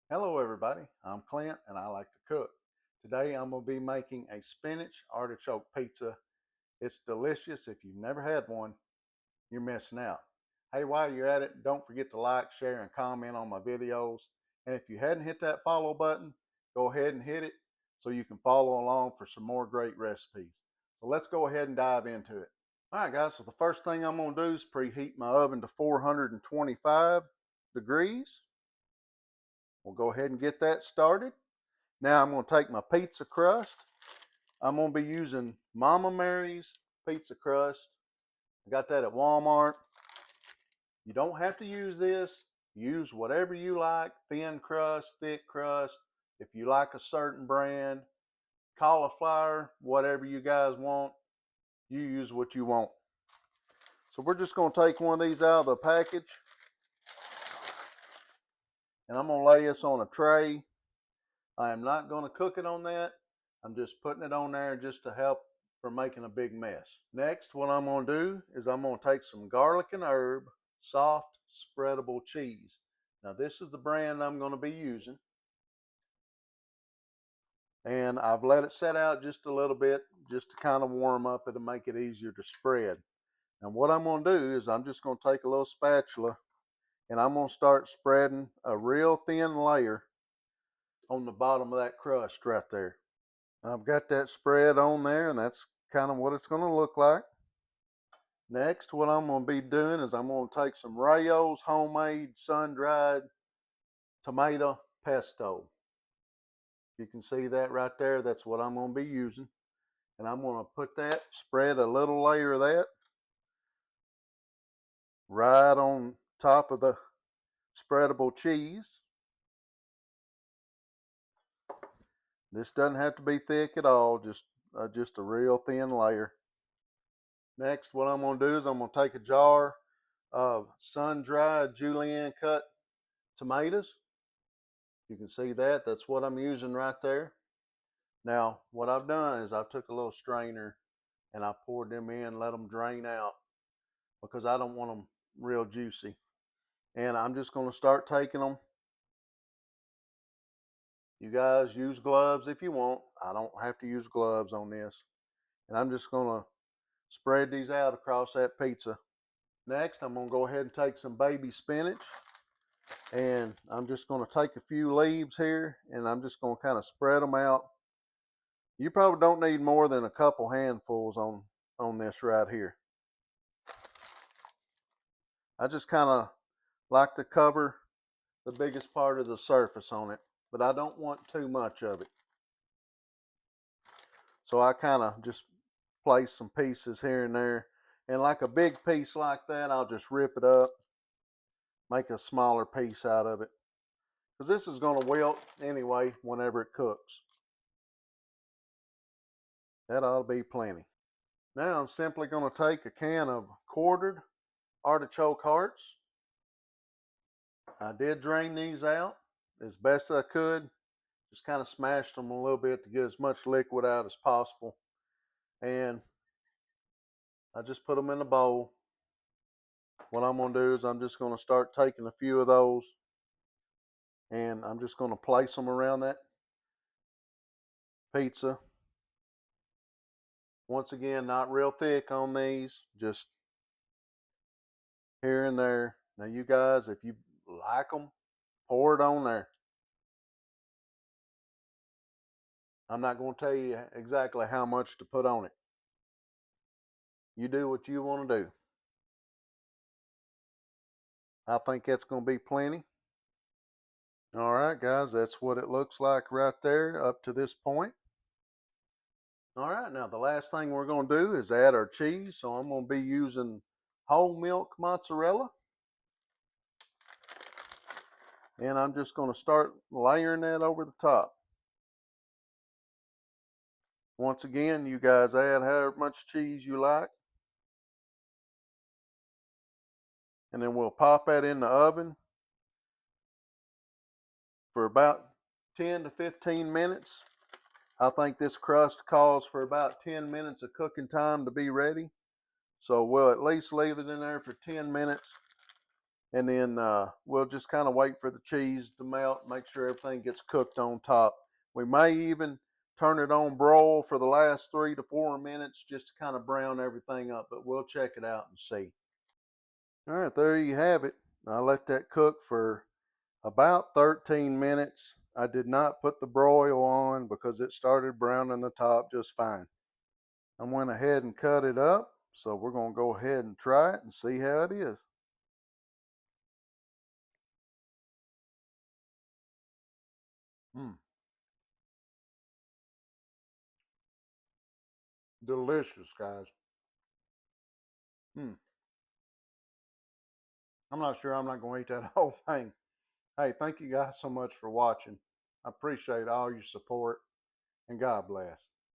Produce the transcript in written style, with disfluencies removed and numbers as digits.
Hello everybody, I'm Clint and I like to cook. Today I'm going to be making a spinach artichoke pizza. It's delicious. If you've never had one, you're missing out. Hey, while you're at it, don't forget to like, share, and comment on my videos. And if you hadn't hit that follow button, go ahead and hit it so you can follow along for some more great recipes. So let's go ahead and dive into it. All right guys, so the first thing I'm going to do is preheat my oven to 425 degrees. We'll go ahead and get that started. Now I'm going to take my pizza crust. I'm going to be using Mama Mary's pizza crust. I got that at Walmart. You don't have to use this. Use whatever you like, thin crust, thick crust. If you like a certain brand, cauliflower, whatever you guys want, you use what you want. So we're just going to take one of these out of the package. And I'm going to lay this on a tray. I am not going to cook it on that. I'm just putting it on there just to help from making a big mess. Next, what I'm going to do is I'm going to take some garlic and herb, soft spreadable cheese. Now this is the brand I'm going to be using. And I've let it set out just a little bit just to kind of warm up it and make it easier to spread. And what I'm going to do is I'm just going to take a little spatula and I'm going to start spreading a real thin layer on the bottom of that crust right there. I've got that spread on there, and that's kind of what it's going to look like. Next, what I'm going to be doing is I'm going to take some Rayo's homemade sun-dried tomato pesto. You can see that right there. That's what I'm going to be using. And I'm going to put that, spread a little layer of that right on top of the spreadable cheese. This doesn't have to be thick at all, just a real thin layer. Next, what I'm going to do is I'm going to take a jar of sun-dried julienne cut tomatoes. You can see that. That's what I'm using right there. Now, what I've done is I took a little strainer and I poured them in, let them drain out because I don't want them real juicy. And I'm just going to start taking them. You guys use gloves if you want. I don't have to use gloves on this. And I'm just going to spread these out across that pizza. Next, I'm going to go ahead and take some baby spinach. And I'm just going to take a few leaves here and I'm just going to kind of spread them out. You probably don't need more than a couple handfuls on this right here. I just kind of like to cover the biggest part of the surface on it, but I don't want too much of it. So I kind of just place some pieces here and there. And like a big piece like that, I'll just rip it up, make a smaller piece out of it. Because this is going to wilt anyway whenever it cooks. That ought to be plenty. Now I'm simply going to take a can of quartered artichoke hearts. I did drain these out as best I could. Just kind of smashed them a little bit to get as much liquid out as possible. And I just put them in a bowl. What I'm going to do is I'm just going to start taking a few of those and I'm just going to place them around that pizza. Once again, not real thick on these, just here and there. Now you guys, if you like them, pour it on there. I'm not going to tell you exactly how much to put on it. You do what you want to do. I think that's going to be plenty. All right, guys, that's what it looks like right there up to this point. All right, now the last thing we're going to do is add our cheese. So I'm going to be using whole milk mozzarella. And I'm just going to start layering that over the top. Once again, you guys add however much cheese you like. And then we'll pop that in the oven for about 10 to 15 minutes. I think this crust calls for about 10 minutes of cooking time to be ready. So we'll at least leave it in there for 10 minutes And then we'll just kind of wait for the cheese to melt, make sure everything gets cooked on top. We may even turn it on broil for the last 3 to 4 minutes just to kind of brown everything up, but we'll check it out and see. All right, there you have it. I let that cook for about 13 minutes. I did not put the broil on because it started browning the top just fine. I went ahead and cut it up, so we're going to go ahead and try it and see how it is. Mm, delicious, guys. Mm, I'm not sure I'm not going to eat that whole thing. Hey, thank you guys so much for watching. I appreciate all your support, and God bless.